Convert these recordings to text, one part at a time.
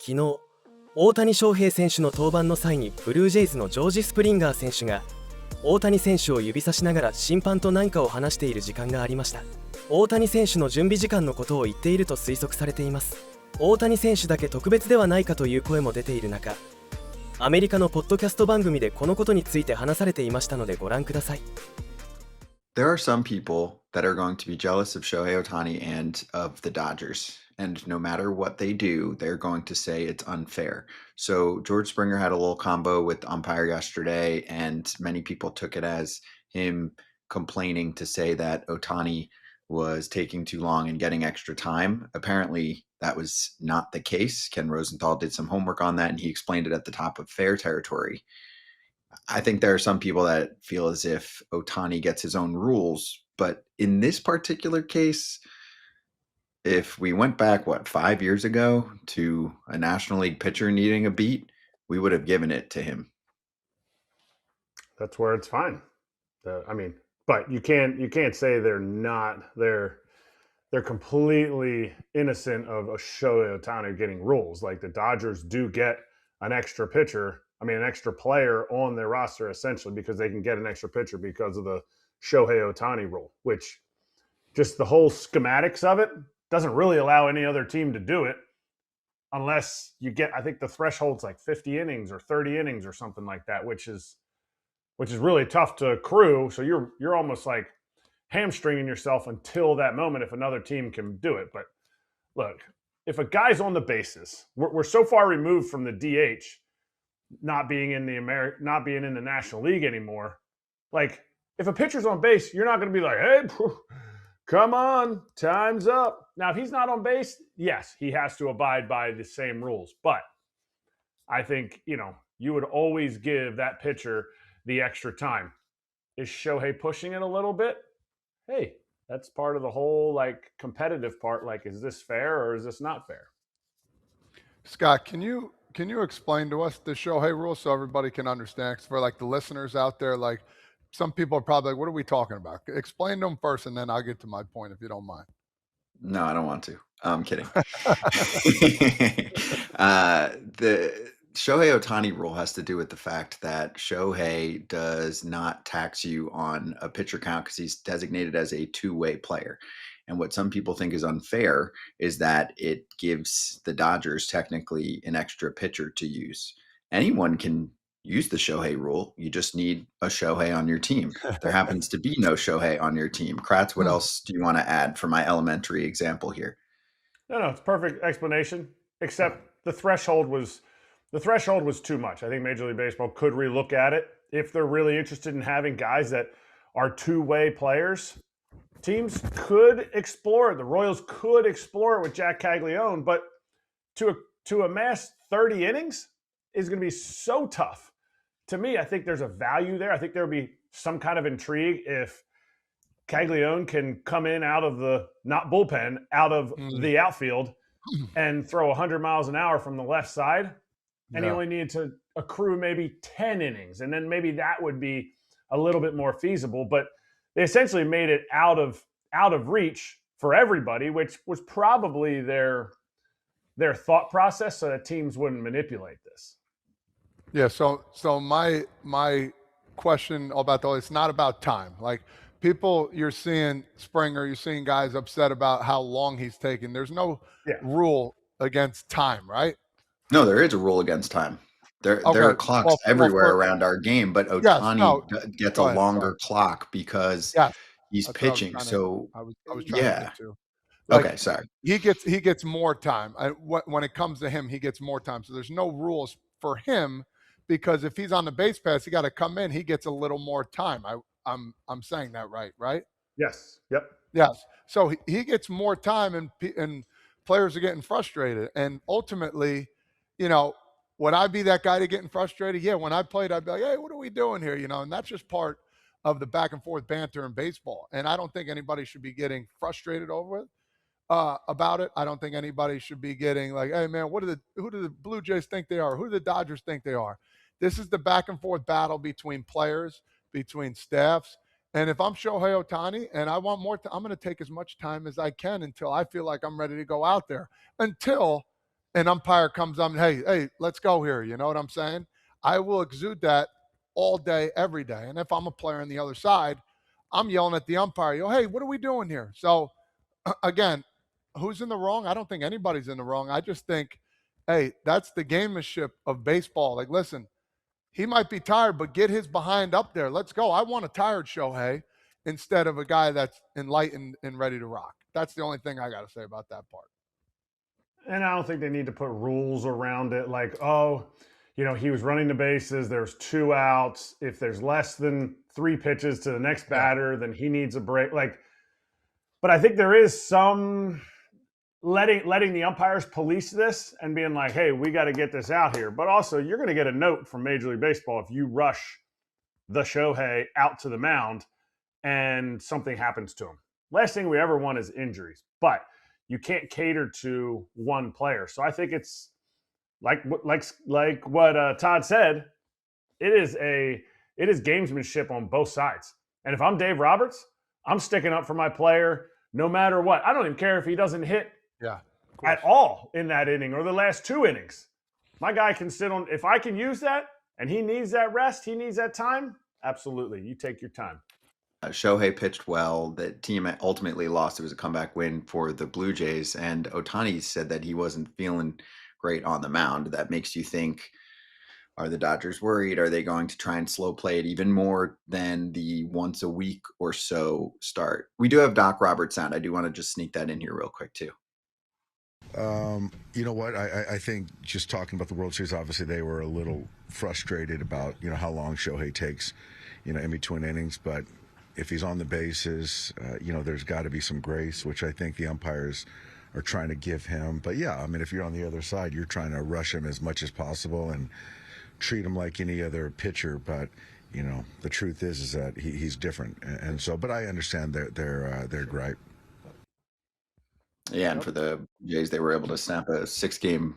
昨日、大谷翔平選手の登板の際にブルージェイズのジョージ・スプリンガー選手が大谷選手を指さしながら審判と何かを話している時間がありました。大谷選手の準備時間のことを言っていると推測されています。大谷選手だけ特別ではないかという声も出ている中、アメリカのポッドキャスト番組でこのことについて話されていましたのでご覧ください。There are some people that are going to be jealous of Shohei Ohtani and of the Dodgers. And no matter what they do, they're going to say it's unfair. So George Springer had a little combo with the umpire yesterday, and many people took it as him complaining to say that Ohtani was taking too long and getting extra time. Apparently, that was not the case. Ken Rosenthal did some homework on that, and he explained it at the top of fair territory. I think there are some people that feel as if Ohtani gets his own rules, but in this particular case, if we went back, 5 years ago to a National League pitcher needing a beat, we would have given it to him. That's where it's fine. But you can't say they're completely innocent of a Shohei Ohtani getting rules. Like the Dodgers do get an extra player on their roster essentially because they can get an extra pitcher because of the Shohei Ohtani rule, which just the whole schematics of it doesn't really allow any other team to do it unless you get, I think the threshold's like 50 innings or 30 innings or something like that, which is really tough to accrue. So you're almost like hamstringing yourself until that moment if another team can do it. But look, if a guy's on the bases, we're so far removed from the DH not being in the National League anymore. Like if a pitcher's on base, you're not going to be like, hey, come on, time's up. Now, if he's not on base, yes, he has to abide by the same rules. But I think, you would always give that pitcher the extra time. Is Shohei pushing it a little bit? Hey, that's part of the whole competitive part. Like, is this fair or is this not fair? Scott, can you explain to us the Shohei rule so everybody can understand? 'Cause for the listeners out there, some people are probably like, what are we talking about? Explain to them first, and then I'll get to my point if you don't mind. No, I don't want to. I'm kidding. The Shohei Ohtani rule has to do with the fact that Shohei does not tax you on a pitcher count because he's designated as a two-way player. And what some people think is unfair is that it gives the Dodgers technically an extra pitcher to use. Anyone can use the Shohei rule. You just need a Shohei on your team. There happens to be no Shohei on your team. Kratz, what else do you want to add for my elementary example here? No, it's perfect explanation, except the threshold was too much. I think Major League Baseball could relook at it. If they're really interested in having guys that are two-way players, teams could explore it. The Royals could explore it with Jack Caglione, but to amass 30 innings is going to be so tough. To me, I think there's a value there. I think there would be some kind of intrigue if Caglione can come in out of the, not bullpen, out of the outfield and throw 100 miles an hour from the left side. And he only needed to accrue maybe 10 innings. And then maybe that would be a little bit more feasible. But they essentially made it out of reach for everybody, which was probably their thought process so that teams wouldn't manipulate this. Yeah, so my question about it's not about time. Like people, you're seeing Springer, you're seeing guys upset about how long he's taking. There's no rule against time, right? No, there is a rule against time. There are clocks everywhere around our game, but Ohtani gets a longer clock because he's pitching. So I was trying to get to. Okay, sorry. He gets more time. When it comes to him, he gets more time. So there's no rules for him because if he's on the base pass, he got to come in. He gets a little more time. I'm saying that right? Yes. Yep. Yes. So he gets more time, and players are getting frustrated. And ultimately, would I be that guy to getting frustrated? Yeah. When I played, I'd be like, hey, what are we doing here? And that's just part of the back and forth banter in baseball. And I don't think anybody should be getting frustrated over it. About it. I don't think anybody should be getting like, hey man, who do the Blue Jays think they are? Who do the Dodgers think they are? This is the back and forth battle between players, between staffs. And if I'm Shohei Ohtani and I want more, I'm going to take as much time as I can until I feel like I'm ready to go out there, until an umpire comes on, hey, let's go here. You know what I'm saying? I will exude that all day, every day. And if I'm a player on the other side, I'm yelling at the umpire, hey, what are we doing here? So again, who's in the wrong? I don't think anybody's in the wrong. I just think, hey, that's the gamemanship of baseball. Like, listen, he might be tired, but get his behind up there. Let's go. I want a tired Shohei instead of a guy that's enlightened and ready to rock. That's the only thing I got to say about that part. And I don't think they need to put rules around it like, oh, he was running the bases, there's 2 outs. If there's less than 3 pitches to the next batter, then he needs a break. But I think there is some letting the umpires police this and being like, hey, we got to get this out here. But also, you're going to get a note from Major League Baseball if you rush the Shohei out to the mound and something happens to him. Last thing we ever want is injuries. But you can't cater to one player. So I think it's like what Todd said. It is gamesmanship on both sides. And if I'm Dave Roberts, I'm sticking up for my player no matter what. I don't even care if he doesn't hit at all in that inning or the last 2 innings. My guy can sit on. If I can use that and he needs that rest, he needs that time, absolutely. You take your time. Shohei pitched well. The team ultimately lost. It was a comeback win for the Blue Jays. And Ohtani said that he wasn't feeling great on the mound. That makes you think, are the Dodgers worried? Are they going to try and slow play it even more than the once a week or so start? We do have Doc Roberts sound. I do want to just sneak that in here real quick too. You know what? I think just talking about the World Series, obviously they were a little frustrated about, how long Shohei takes, in between innings. But if he's on the bases, there's got to be some grace, which I think the umpires are trying to give him. But yeah, I mean, if you're on the other side, you're trying to rush him as much as possible and treat him like any other pitcher. But the truth is that he's different, and so. But I understand their gripe. Yeah, and for the Jays, they were able to snap a 6-game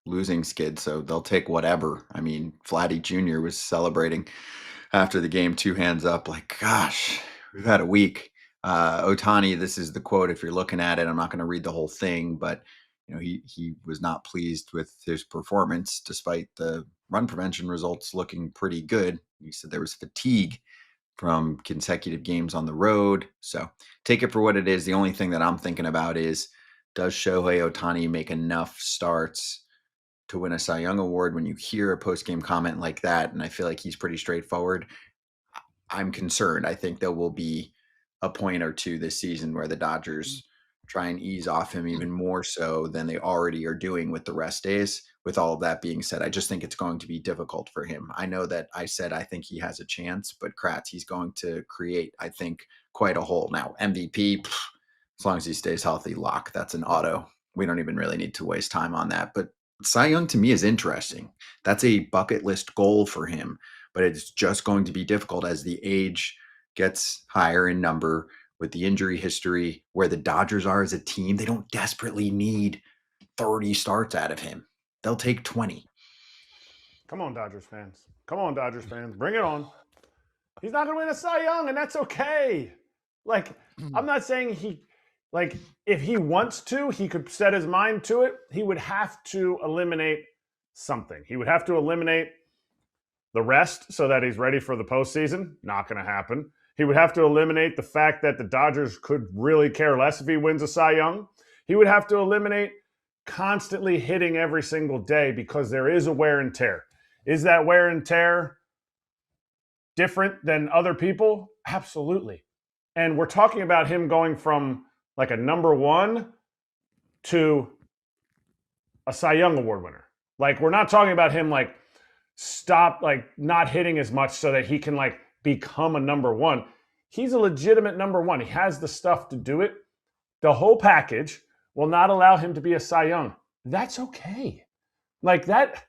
losing skid, so they'll take whatever. I mean, Vladdy Jr. was celebrating after the game, 2 hands up, like, gosh, we've had a week. Ohtani, this is the quote. If you're looking at it, I'm not going to read the whole thing, but he was not pleased with his performance, despite the run prevention results looking pretty good. He said there was fatigue from consecutive games on the road. So take it for what it is. The only thing that I'm thinking about is, does Shohei Ohtani make enough starts to win a Cy Young Award? When you hear a post-game comment like that, and I feel like he's pretty straightforward, I'm concerned. I think there will be a point or two this season where the Dodgers try and ease off him even more so than they already are doing with the rest days. With all of that being said, I just think it's going to be difficult for him. I know that I said I think he has a chance, but Kratz, he's going to create, I think, quite a hole. Now, MVP, as long as he stays healthy, lock. That's an auto. We don't even really need to waste time on that. But Cy Young to me is interesting. That's a bucket list goal for him, but it's just going to be difficult as the age gets higher in number with the injury history where the Dodgers are as a team. They don't desperately need 30 starts out of him. They'll take 20. Come on, Dodgers fans. Come on, Dodgers fans. Bring it on. He's not going to win a Cy Young, and that's okay. I'm not saying if he wants to, he could set his mind to it. He would have to eliminate something. He would have to eliminate the rest so that he's ready for the postseason. Not going to happen. He would have to eliminate the fact that the Dodgers could really care less if he wins a Cy Young. He would have to eliminate constantly hitting every single day because there is a wear and tear. Is that wear and tear different than other people? Absolutely. And we're talking about him going from like a number 1 to a Cy Young Award winner. We're not talking about him stop not hitting as much so that he can become a number 1. He's a legitimate number 1. He has the stuff to do it. The whole package will not allow him to be a Cy Young. That's okay. That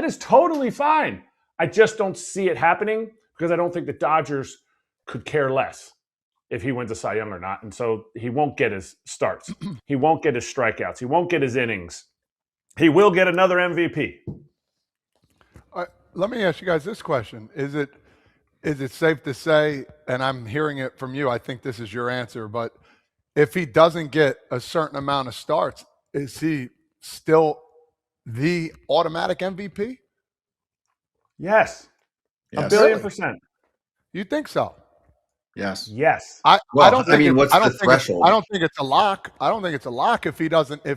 is totally fine. I just don't see it happening because I don't think the Dodgers could care less if he wins a Cy Young or not. And so he won't get his starts. He won't get his strikeouts. He won't get his innings. He will get another MVP. Let me ask you guys this question. Is it safe to say, and I'm hearing it from you, I think this is your answer, but if he doesn't get a certain amount of starts, is he still the automatic MVP? Yes. Yes. A billion Really? percent. You think so? Yes. Yes. I Well, don't I think mean, what's I don't the think it's, threshold? I don't think it's a lock. I don't think it's a lock if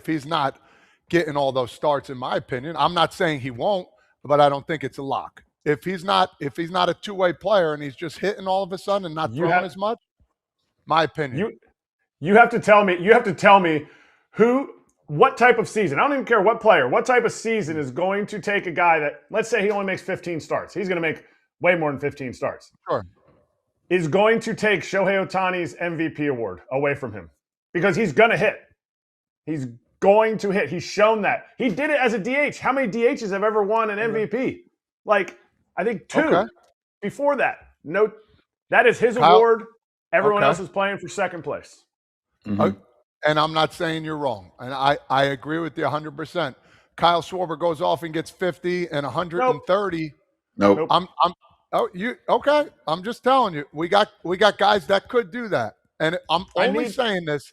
he's not getting all those starts, in my opinion. I'm not saying he won't, but I don't think it's a lock. If he's not a two-way player and he's just hitting all of a sudden and not You throwing have- as much, my opinion. You have to tell me what type of season. I don't even care what player. What type of season is going to take a guy that, let's say he only makes 15 starts. He's going to make way more than 15 starts. Sure. Is going to take Shohei Ohtani's MVP award away from him because he's going to hit. He's going to hit. He's shown that. He did it as a DH. How many DHs have ever won an MVP? Like, I think 2. Okay. Before that. No, that is his Kyle- award. Everyone Okay. else is playing for second place. Mhm. And I'm not saying you're wrong. And I agree with you 100%. Kyle Schwarber goes off and gets 50 and 130. Nope. I'm just telling you, we got guys that could do that. And I'm only saying this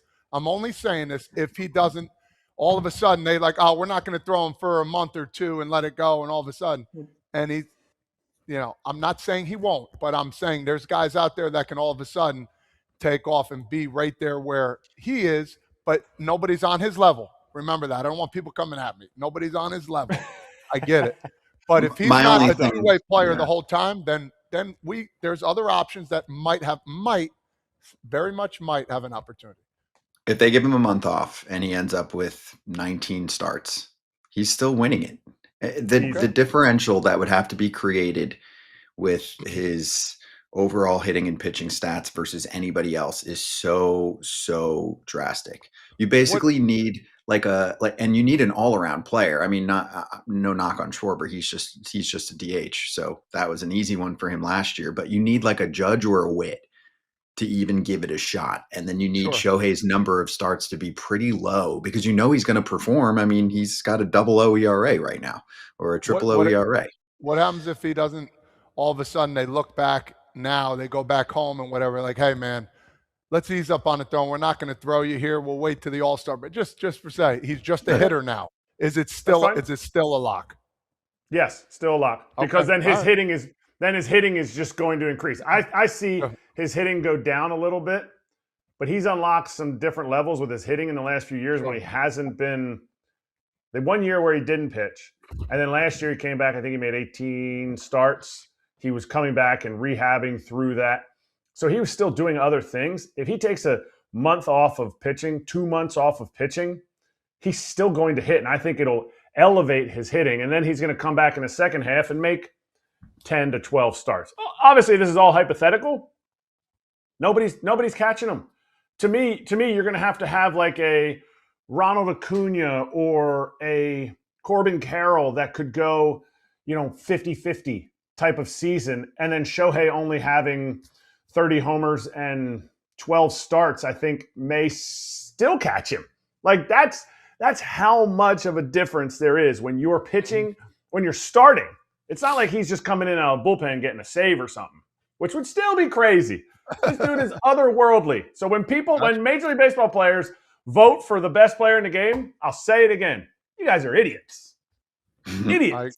if he doesn't all of a sudden they like, oh, we're not going to throw him for a month or 2 and let it go, and all of a sudden, and he, I'm not saying he won't, but I'm saying there's guys out there that can all of a sudden take off and be right there where he is, but nobody's on his level. Remember that. I don't want people coming at me. Nobody's on his level. I get it. But if he's My not only a thing- two-way player yeah. the whole time, then there's other options that very much might have an opportunity. If they give him a month off and he ends up with 19 starts, he's still winning it. The differential that would have to be created with his overall hitting and pitching stats versus anybody else is so drastic. You basically need and you need an all-around player. I mean, not no knock on Schwarber. He's just a DH. So that was an easy one for him last year, but you need like a Judge or a Witt to even give it a shot. And then you need Shohei's number of starts to be pretty low because he's going to perform. I mean, he's got a double-O ERA right now or a triple-O ERA. What happens if he doesn't, all of a sudden they look back now, they go back home and whatever, like, hey, man, let's ease up on the throne. We're not going to throw you here. We'll wait to the All-Star. But just for say, he's just a hitter now. Is it still a lock? Yes, still a lock. Because then his hitting is just going to increase. I see his hitting go down a little bit, but he's unlocked some different levels with his hitting in the last few years when he hasn't been – the 1 year where he didn't pitch. And then last year he came back. I think he made 18 starts. He was coming back and rehabbing through that. So he was still doing other things. If he takes a month off of pitching, 2 months off of pitching, he's still going to hit. And I think it'll elevate his hitting. And then he's going to come back in the second half and make 10 to 12 starts. Obviously, this is all hypothetical. Nobody's catching him. To me, you're going to have like a Ronald Acuna or a Corbin Carroll that could go, 50-50 type of season. And then Shohei only having 30 homers and 12 starts, I think may still catch him. Like that's how much of a difference there is when you're pitching, when you're starting. It's not like he's just coming in out of the bullpen getting a save or something, which would still be crazy. This dude is otherworldly. So when Major League Baseball players vote for the best player in the game, I'll say it again. You guys are idiots. Idiots.